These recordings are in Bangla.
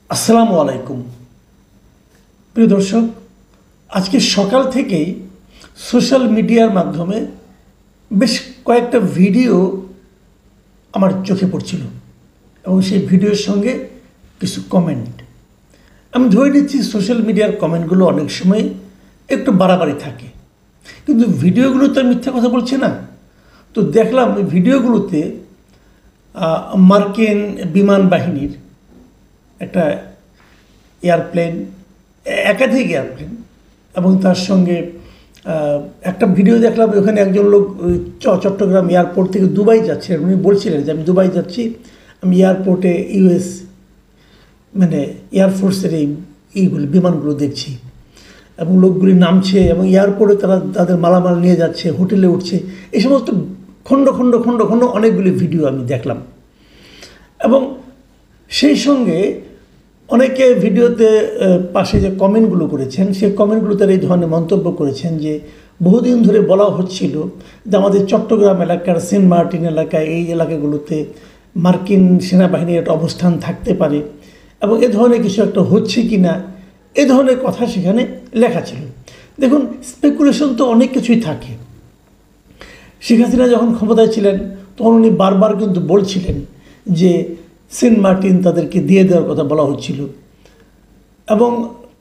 আসসালামু আলাইকুম প্রিয় দর্শক, আজকে সকাল থেকেই সোশ্যাল মিডিয়ার মাধ্যমে বেশ কয়েকটা ভিডিও আমার চোখে পড়ছিল এবং সেই ভিডিওর সঙ্গে কিছু কমেন্ট। আমি ধরে নিচ্ছি সোশ্যাল মিডিয়ার কমেন্টগুলো অনেক সময় একটু বাড়াবাড়ি থাকে, কিন্তু ভিডিওগুলো তো মিথ্যা কথা বলছে না। তো দেখলাম এই ভিডিওগুলোতে মার্কিন বিমান বাহিনীর একটা এয়ারপ্লেন, একাধিক এয়ারপ্লেন, এবং তার সঙ্গে একটা ভিডিও দেখলাম ওখানে একজন লোক চট্টগ্রাম এয়ারপোর্ট থেকে দুবাই যাচ্ছে। উনি বলছিলেন যে আমি দুবাই যাচ্ছি, আমি এয়ারপোর্টে ইউএস এয়ারফোর্সের এইগুলো বিমানগুলো দেখছি এবং লোকগুলি নামছে এবং এয়ারপোর্টে তারা তাদের মালামাল নিয়ে যাচ্ছে, হোটেলে উঠছে। এই সমস্ত খণ্ড খণ্ড খণ্ড খণ্ড অনেকগুলি ভিডিও আমি দেখলাম এবং সেই সঙ্গে অনেকে ভিডিওতে পাশে যে কমেন্টগুলো করেছেন সেই কমেন্টগুলো তারা এই ধরনের মন্তব্য করেছেন যে বহুদিন ধরে বলা হচ্ছিল যে আমাদের চট্টগ্রাম এলাকার সেন্ট মার্টিন এলাকায় এই এলাকাগুলোতে মার্কিন সেনাবাহিনীর একটা অবস্থান থাকতে পারে এবং এ ধরনের কিছু একটা হচ্ছে কি না, এ ধরনের কথা সেখানে লেখা ছিল। দেখুন, স্পেকুলেশন তো অনেক কিছুই থাকে। শেখ হাসিনা যখন ক্ষমতায় ছিলেন তখন উনি বারবার কিন্তু বলছিলেন যে সেন্ট মার্টিন তাদেরকে দিয়ে দেওয়ার কথা বলা হচ্ছিল এবং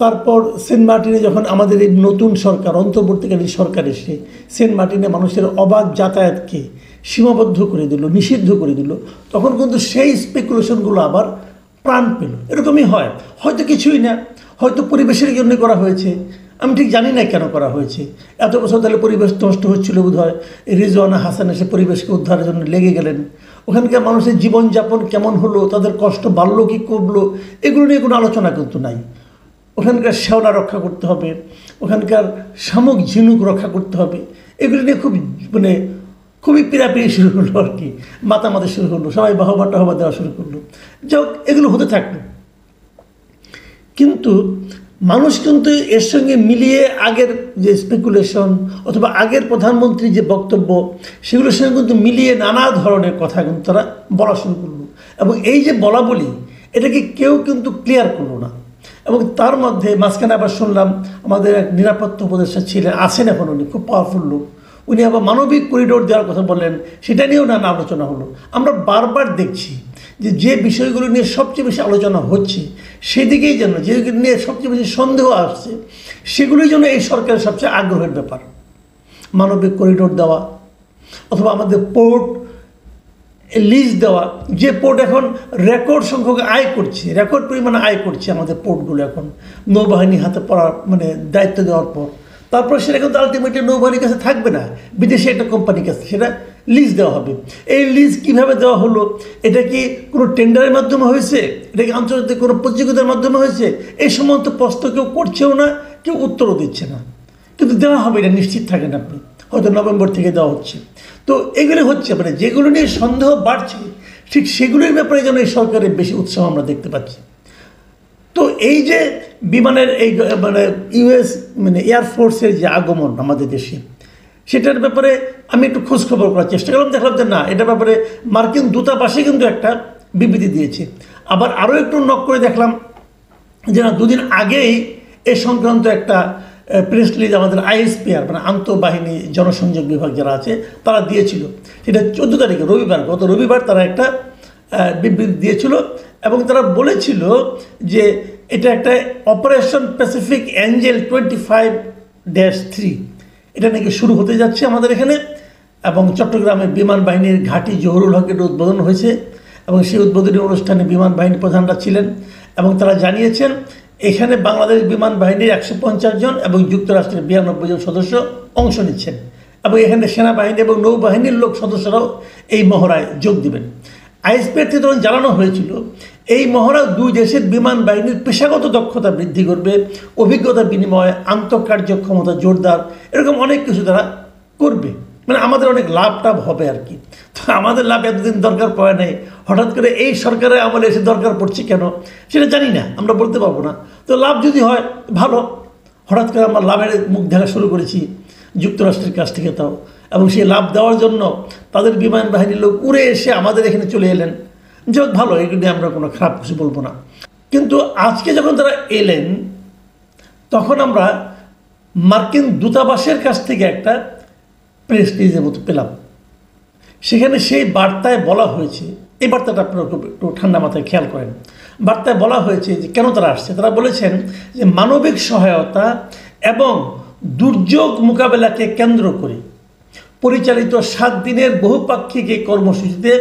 তারপর সেন্ট মার্টিনে যখন আমাদের এই নতুন সরকার, অন্তর্বর্তীকালীন সরকার এসে সেন্ট মার্টিনে মানুষের অবাধ যাতায়াতকে সীমাবদ্ধ করে দিল, নিষিদ্ধ করে দিল, তখন কিন্তু সেই স্পেকুলেশনগুলো আবার প্রাণ পেল। এরকমই হয়, হয়তো কিছুই না, হয়তো পরিবেশের জন্য করা হয়েছে, আমি ঠিক জানি না কেন করা হয়েছে। এত বছর তাহলে পরিবেশ নষ্ট হচ্ছিল বোধ হয়, রিজওয়ানা হাসান এসে পরিবেশকে উদ্ধারের জন্য লেগে গেলেন। ওখানকার মানুষের জীবনযাপন কেমন হলো, তাদের কষ্ট বাড়লো কি কমলো, এগুলো নিয়ে কোনো আলোচনা কিন্তু নাই। ওখানকার শ্যাওলা রক্ষা করতে হবে, ওখানকার শামুক ঝিনুক রক্ষা করতে হবে, এগুলো নিয়ে খুবই পীড়াপিড়ি শুরু হলো আর কি, মাতামাতি শুরু হলো, সবাই বাহবা টাহবা দেওয়া শুরু করলো। যাক, এগুলো হতে থাকলো, কিন্তু মানুষ কিন্তু এর সঙ্গে মিলিয়ে আগের যে স্পেকুলেশন অথবা আগের প্রধানমন্ত্রীর যে বক্তব্য সেগুলোর সঙ্গে কিন্তু মিলিয়ে নানা ধরনের কথা কিন্তু তারা বলা শুরু করলো এবং এই যে বলা বলি এটাকে কেউ কিন্তু ক্লিয়ার করলো না। এবং তার মধ্যে মাঝখানে আবার শুনলাম আমাদের এক নিরাপত্তা উপদেষ্টা ছিলেন, আছেন এখন, উনি খুব পাওয়ারফুল লোক, উনি আবার মানবিক করিডোর দেওয়ার কথা বললেন, সেটা নিয়েও নানা আলোচনা হলো। আমরা বারবার দেখছি যে বিষয়গুলো নিয়ে সবচেয়ে বেশি আলোচনা হচ্ছে সেদিকেই যেন, যেগুলো নিয়ে সবচেয়ে বেশি সন্দেহ আসছে সেগুলোই যেন এই সরকারের সবচেয়ে আগ্রহের ব্যাপার। মানবিক করিডোর দেওয়া অথবা আমাদের পোর্ট লিজ দেওয়া, যে পোর্ট এখন রেকর্ড সংখ্যক আয় করছে, রেকর্ড পরিমাণে আয় করছে আমাদের পোর্টগুলো এখন নৌবাহিনী হাতে পড়ার দায়িত্ব দেওয়ার পর, তারপর সেটা কিন্তু আলটিমেটলি নৌবাহিনীর কাছে থাকবে না, বিদেশে একটা কোম্পানির কাছে সেটা লিজ দেওয়া হবে। এই লিজ কিভাবে দেওয়া হলো, এটা কি কোনো টেন্ডারের মাধ্যমে হয়েছে, এটা কি আন্তর্জাতিক কোনো প্রতিযোগিতার মাধ্যমে হয়েছে, এই সমস্ত প্রশ্ন কেউ করছেও না, কেউ উত্তরও দিচ্ছে না, কিন্তু দেওয়া হবে এটা নিশ্চিত থাকেন আপনি, হয়তো নভেম্বর থেকে দেওয়া হচ্ছে। তো এগুলো হচ্ছে যেগুলো নিয়ে সন্দেহ বাড়ছে ঠিক সেগুলোর ব্যাপারে যেন এই সরকারের বেশি উৎসাহ আমরা দেখতে পাচ্ছি। তো এই যে বিমানের এই ইউএস এয়ারফোর্সের যে আগমন আমাদের দেশে, সেটার ব্যাপারে আমি একটু খোঁজখবর করার চেষ্টা করলাম, দেখলাম যে না, এটার ব্যাপারে মার্কিন দূতাবাসে কিন্তু একটা বিবৃতি দিয়েছে। আবার আরও একটু নক করে দেখলাম যে না, দুদিন আগেই এ সংক্রান্ত একটা প্রেস রিলিজ আমাদের আইএসপিআর আন্তঃবাহিনী জনসংযোগ বিভাগ যারা আছে তারা দিয়েছিল, সেটা 14 তারিখে গত রবিবার তারা একটা বিবৃতি দিয়েছিল এবং তারা বলেছিল যে এটা একটা অপারেশন প্যাসিফিক অ্যাঞ্জেল 25-3 এটা নাকি শুরু হতে যাচ্ছে আমাদের এখানে, এবং চট্টগ্রামে বিমান বাহিনীর ঘাঁটি জহুরুল হকের উদ্বোধন হয়েছে এবং সেই উদ্বোধনী অনুষ্ঠানে বিমান বাহিনী প্রধানরা ছিলেন এবং তারা জানিয়েছেন এখানে বাংলাদেশ বিমান বাহিনীর 150 জন এবং যুক্তরাষ্ট্রের 92 জন সদস্য অংশ নিচ্ছেন এবং এখানে সেনাবাহিনী এবং নৌবাহিনীর সদস্যরাও এই মহড়ায় যোগ দিবেন। আইএসপিআর থেকে তখন জানানো হয়েছিল এই মহড়া দুই দেশের বিমান বাহিনীর পেশাগত দক্ষতা বৃদ্ধি করবে, অভিজ্ঞতা বিনিময়, আন্তঃকার্যক্ষমতা জোরদার, এরকম অনেক কিছু তারা করবে, আমাদের অনেক লাভ টাভ হবে আর কি। তো আমাদের লাভ এতদিন দরকার পড়ে নাই, হঠাৎ করে এই সরকারের আমলে এসে দরকার পড়ছে কেন সেটা জানি না, আমরা বলতে পারবো না। তো লাভ যদি হয় ভালো, হঠাৎ করে আমরা লাভের মুখ দেখা শুরু করেছি যুক্তরাষ্ট্রের কাছ থেকে তাও, এবং সেই লাভ দেওয়ার জন্য তাদের বিমান বাহিনীর লোক উড়ে এসে আমাদের এখানে চলে এলেন, যাক ভালো, এগুলো নিয়ে আমরা কোনো খারাপ কিছু বলবো না। কিন্তু আজকে যখন তারা এলেন তখন আমরা মার্কিন দূতাবাসের কাছ থেকে একটা প্রেস রিলিজের মতো পেলাম। সেখানে সেই বার্তায় বলা হয়েছে, এই বার্তাটা আপনারা একটু ঠান্ডা মাথায় খেয়াল করেন। বার্তায় বলা হয়েছে যে কেন তারা আসছে। তারা বলেছেন যে মানবিক সহায়তা এবং দুর্যোগ মোকাবেলাকে কেন্দ্র করে পরিচালিত 7 দিনের বহুপাক্ষিক এই কর্মসূচিতে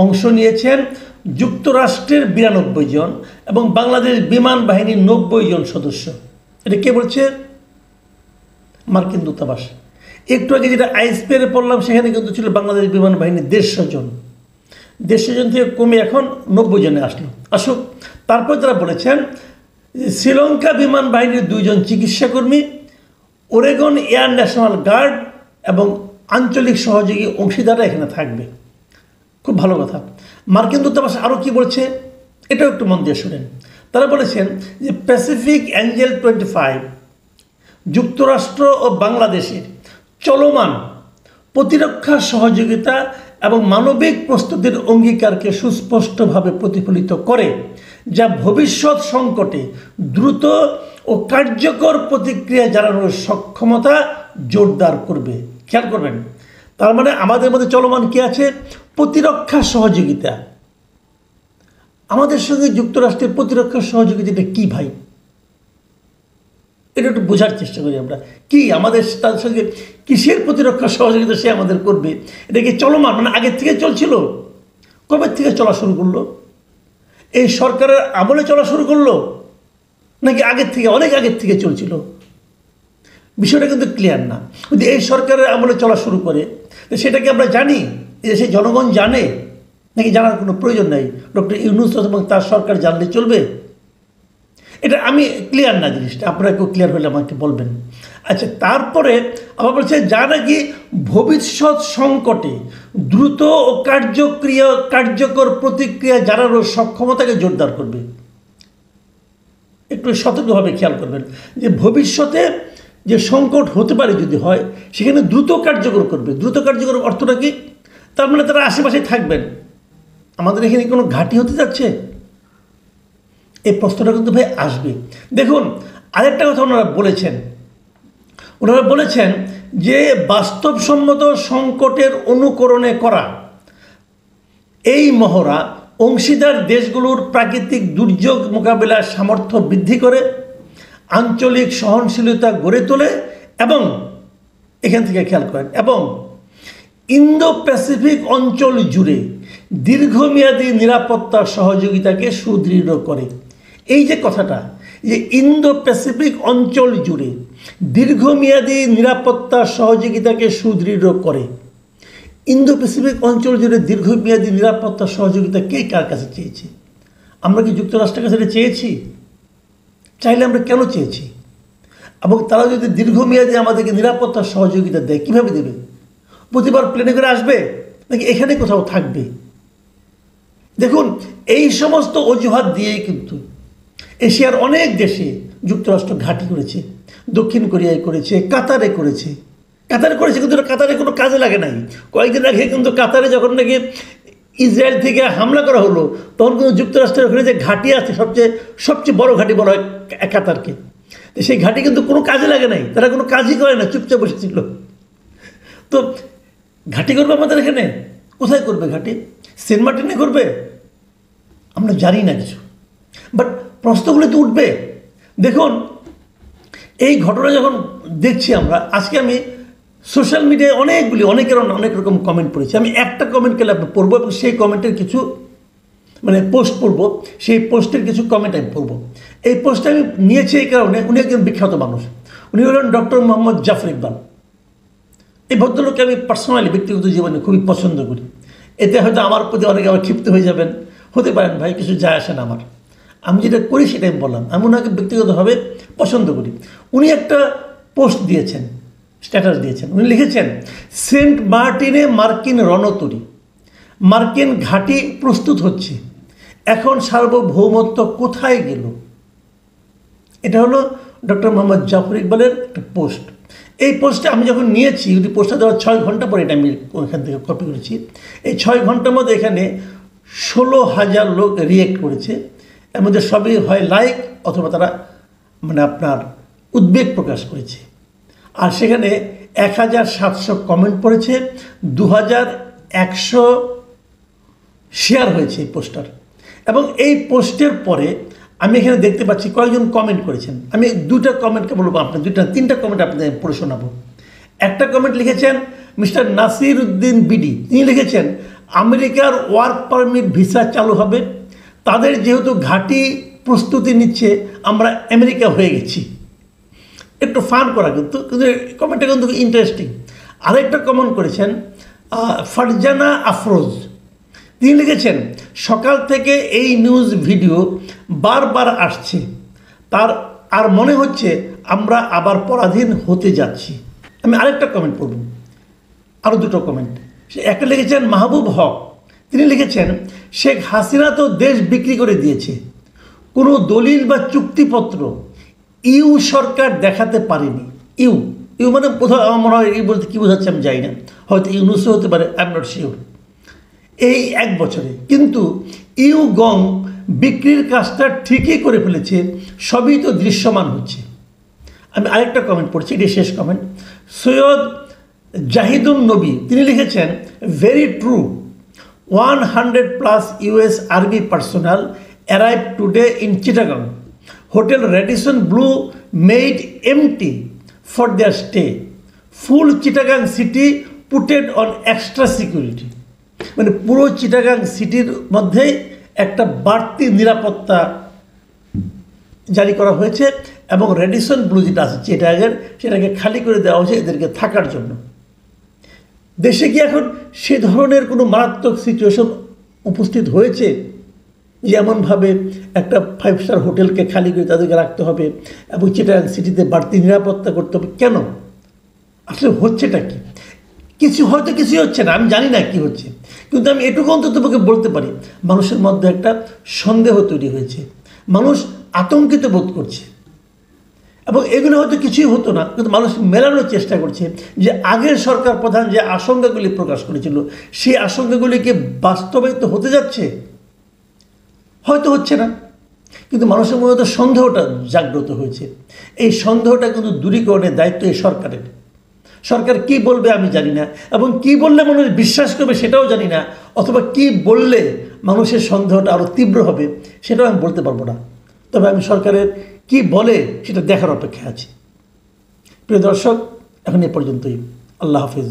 অংশ নিয়েছেন যুক্তরাষ্ট্রের 92 জন এবং বাংলাদেশ বিমান বাহিনীর 90 জন সদস্য। এটা কে বলছে? মার্কিন দূতাবাস। একটু আগে যেটা আইএসপিআরে পড়লাম সেখানে কিন্তু ছিল বাংলাদেশ বিমান বাহিনীর 150 জন। 150 জন থেকে কমে এখন 90 জনে আসুক। তারপর তারা বলেছেন যে শ্রীলঙ্কা বিমান বাহিনীর 2 জন চিকিৎসাকর্মী, ওরেগন এয়ার ন্যাশনাল গার্ড এবং আঞ্চলিক সহযোগী অংশীদাররা এখানে থাকবে। খুব ভালো কথা। মার্কিন দূতাবাস আরও কি বলছে এটাও একটু মন দিয়ে শুনেন। তারা বলেছেন যে প্যাসিফিক অ্যাঞ্জেল 25 যুক্তরাষ্ট্র ও বাংলাদেশের চলমান প্রতিরক্ষা সহযোগিতা এবং মানবিক প্রস্তুতির অঙ্গীকারকে সুস্পষ্টভাবে প্রতিফলিত করে, যা ভবিষ্যৎ সংকটে দ্রুত ও কার্যকর প্রতিক্রিয়া জানানোর সক্ষমতা জোরদার করবে। খেয়াল করবেন, তার মানে আমাদের মধ্যে চলমান কি আছে? প্রতিরক্ষা সহযোগিতা। আমাদের সঙ্গে যুক্তরাষ্ট্রের প্রতিরক্ষা সহযোগিতাটা কি ভাই? এটা একটু বোঝার চেষ্টা করি আমরা। কি আমাদের তার সঙ্গে কিসের প্রতিরক্ষা সহযোগিতা সে আমাদের করবে? এটা কি চলমান, মানে আগের থেকে চলছিল? কবে থেকে চলা শুরু করলো? এই সরকারের আমলে চলা শুরু করলো নাকি আগের থেকে, অনেক আগের থেকে চলছিল? বিষয়টা কিন্তু ক্লিয়ার না। যদি এই সরকারের আমলে চলা শুরু করে সেটা কি আমরা জানি? এদেশের জনগণ জানে নাকি জানার কোনো প্রয়োজন নেই? ডক্টর ইউনূস এবং তার সরকার জানলে চলবে? এটা আমি ক্লিয়ার না জিনিসটা, আপনারা কেউ ক্লিয়ার হলে আমাকে বলবেন। আচ্ছা, তারপরে আবার বলছে যা নাকি ভবিষ্যৎ সংকটে দ্রুত ও কার্যকর প্রতিক্রিয়া জানানোর সক্ষমতাকে জোরদার করবে। একটু সতর্কভাবে খেয়াল করবেন যে ভবিষ্যতে যে সংকট হতে পারে যদি হয় সেখানে দ্রুত কার্যকর করবে। দ্রুত কার্যকর অর্থটা কি? তার মানে তারা আশেপাশে থাকবেন। আমাদের এখানে কোনো ঘাঁটি হতে যাচ্ছে? এই প্রশ্নটা কিন্তু ভাই আসবে। দেখুন, আরেকটা কথা ওনারা বলেছেন যে বাস্তবসম্মত সংকটের অনুকরণে করা এই মহড়া অংশীদার দেশগুলোর প্রাকৃতিক দুর্যোগ মোকাবিলার সামর্থ্য বৃদ্ধি করে, আঞ্চলিক সহনশীলতা গড়ে তোলে এবং এখান থেকে খেয়াল করেন এবং ইন্দো প্যাসিফিক অঞ্চল জুড়ে দীর্ঘমেয়াদী নিরাপত্তা সহযোগিতাকে সুদৃঢ় করে। এই যে কথাটা, যে ইন্দো প্যাসিফিক অঞ্চল জুড়ে দীর্ঘমেয়াদী নিরাপত্তা সহযোগিতাকে সুদৃঢ় করে। ইন্দো প্যাসিফিক অঞ্চল জুড়ে দীর্ঘমেয়াদী নিরাপত্তা সহযোগিতা কে কার কাছে চেয়েছে? আমরা কি যুক্তরাষ্ট্রের কাছে চেয়েছি? চাইলে আমরা কেন চেয়েছি? এবং তারা যদি দীর্ঘমেয়াদী আমাদেরকে নিরাপত্তা সহযোগিতা দেয়, কীভাবে দেবে? প্রতিবার প্লেনে করে আসবে নাকি এখানে কোথাও থাকবে? দেখুন, এই সমস্ত অজুহাত দিয়েই কিন্তু এশিয়ার অনেক দেশে যুক্তরাষ্ট্র ঘাঁটি করেছে। দক্ষিণ কোরিয়ায় করেছে, কাতারে করেছে কিন্তু কাতারে কোনো কাজে লাগে নাই। কয়েকদিন আগে কিন্তু কাতারে যখন নাকি ইসরায়েল থেকে হামলা করা হলো তখন কিন্তু যুক্তরাষ্ট্রের ওখানে যে ঘাঁটি আছে সবচেয়ে বড় ঘাঁটি বলা হয় কাতারকে, সেই ঘাঁটি কিন্তু কোনো কাজে লাগে নাই। তারা কোনো কাজই করে না, চুপচাপ বসেছিল। তো ঘাঁটি করবে আমাদের এখানে? কোথায় করবে ঘাঁটি? সেন্ট মার্টিনে করবে? আমরা জানি না কিছু, বাট প্রশ্নগুলো তো উঠবে। দেখুন, এই ঘটনা যখন দেখছি আমরা, আজকে আমি সোশ্যাল মিডিয়ায় অনেক রকম কমেন্ট পড়েছি। আমি একটা কমেন্ট কেলে আপনি পড়বো এবং সেই কমেন্টের কিছু পোস্ট পড়বো, সেই পোস্টের কিছু কমেন্ট আমি পড়বো। এই পোস্টটা আমি নিয়েছি এই কারণে, উনি একজন বিখ্যাত মানুষ। উনি হলেন ডক্টর মোহাম্মদ জাফর ইকবাল। এই ভদ্রলোককে আমি পার্সোনালি ব্যক্তিগত জীবনে খুবই পছন্দ করি। এতে হয়তো আমার প্রতি অনেকে আবার ক্ষিপ্ত হয়ে যাবেন, হতে পারেন ভাই, কিছু যায় আসে না আমার। আমি যেটা করি সেটাই বললাম। আমি ওনাকে ব্যক্তিগতভাবে পছন্দ করি। উনি একটা পোস্ট দিয়েছেন, স্ট্যাটাস দিয়েছেন। উনি লিখেছেন, সেন্ট মার্টিনে মার্কিন রণতরী, মার্কিন ঘাঁটি প্রস্তুত হচ্ছে, এখন সার্বভৌমত্ব কোথায় গেল? এটা হলো ডক্টর মোহাম্মদ জাফর ইকবালের একটা পোস্ট। এই পোস্টটা আমি যখন নিয়েছি, ওই পোস্টটা দেওয়ার 6 ঘন্টা পরে এটা আমি ওখান থেকে কপি করেছি। এই 6 ঘন্টার মধ্যে এখানে 16,000 লোক রিয়েক্ট করেছে এর মধ্যে সবই হয় লাইক অথবা তারা মানে আপনার উদ্বেগ প্রকাশ করেছে। আর সেখানে 1700 কমেন্ট পড়েছে, 2100 শেয়ার হয়েছে এই পোস্টার। এবং এই পোস্টের পরে আমি এখানে দেখতে পাচ্ছি কয়েকজন কমেন্ট করেছেন। আমি দুটা কমেন্টকে বলবো, আপনার তিনটা কমেন্ট আপনাদের পড়ে শোনাবো। একটা কমেন্ট লিখেছেন মিস্টার নাসির উদ্দিন বিডি, তিনি লিখেছেন আমেরিকার ওয়ার্ক পারমিট ভিসা চালু হবে, তাদের যেহেতু ঘাঁটি প্রস্তুতি নিচ্ছে আমরা আমেরিকা হয়ে গেছি। একটু ফান করা কিন্তু কমেন্টটা কিন্তু ইন্টারেস্টিং। আরেকটা কমেন্ট করেছেন ফারজানা আফরোজ, তিনি লিখেছেন সকাল থেকে এই নিউজ ভিডিও বারবার আসছে, তার আর মনে হচ্ছে আমরা আবার পরাধীন হতে যাচ্ছি। আমি আরেকটা কমেন্ট পড়ব, আরও দুটো কমেন্ট। একটা লিখেছেন মাহবুব হক, তিনি লিখেছেন শেখ হাসিনা তো দেশ বিক্রি করে দিয়েছে, কোনো দলিল বা চুক্তিপত্র ইউ সরকার দেখাতে পারেনি। ইউ মানে কোথাও আমার মনে হয় এই বলতে কী বোঝাচ্ছে আমি জানি না, হয়তো ইউনুসও হতে পারে, আই এম নট শিওর। এই 1 বছরে কিন্তু ইউ গং বিক্রির কাজটা ঠিকই করে ফেলেছে, সবই তো দৃশ্যমান হচ্ছে। আমি আরেকটা কমেন্ট পড়ছি, এটি শেষ কমেন্ট। সৈয়দ জাহিদুন নবী, তিনি লিখেছেন very true, 100+ US army personnel arrive today in Chittagong, hotel Radisson blue made empty for their stay, full Chittagong city putted on extra security. মানে পুরো চিটাগাং সিটির মধ্যেই একটা বাড়তি নিরাপত্তা জারি করা হয়েছে এবং রেডিসন ব্লু যেটা আছে চিটাগাংয়ের, সেটাকে খালি করে দেওয়া হয়েছে এদেরকে থাকার জন্য। দেশে কি এখন সে ধরনের কোনো মারাত্মক সিচুয়েশন উপস্থিত হয়েছে যেমনভাবে একটা 5 স্টার হোটেলকে খালি করে তাদেরকে রাখতে হবে এবং চিটাগাং সিটিতে বাড়তি নিরাপত্তা করতে হবে? কেন? আসলে হচ্ছেটা কি? হয়তো কিছুই হচ্ছে না, আমি জানি না কি হচ্ছে, কিন্তু আমি এটুকু অন্তত তোমাকে বলতে পারি মানুষের মধ্যে একটা সন্দেহ তৈরি হয়েছে, মানুষ আতঙ্কিত বোধ করছে। এবং এগুলো হয়তো কিছুই হতো না, কিন্তু মানুষ মেলানোর চেষ্টা করছে যে আগের সরকার প্রধান যে আশঙ্কাগুলি প্রকাশ করেছিল সেই আশঙ্কাগুলি কি বাস্তবায়িত হতে যাচ্ছে? হয়তো হচ্ছে না, কিন্তু মানুষের মধ্যে সন্দেহটা জাগ্রত হয়েছে। এই সন্দেহটা কিন্তু দূরীকরণের দায়িত্ব এই সরকারের। সরকার কি বলবে আমি জানি না, এবং কি বললে মানুষ বিশ্বাস করবে সেটাও জানি না, অথবা কি বললে মানুষের সন্দেহটা আরও তীব্র হবে সেটাও আমি বলতে পারবো না। তবে আমি সরকারের কি বলে সেটা দেখার অপেক্ষায় আছি। প্রিয় দর্শক, এখন এ পর্যন্তই। আল্লাহ হাফিজ।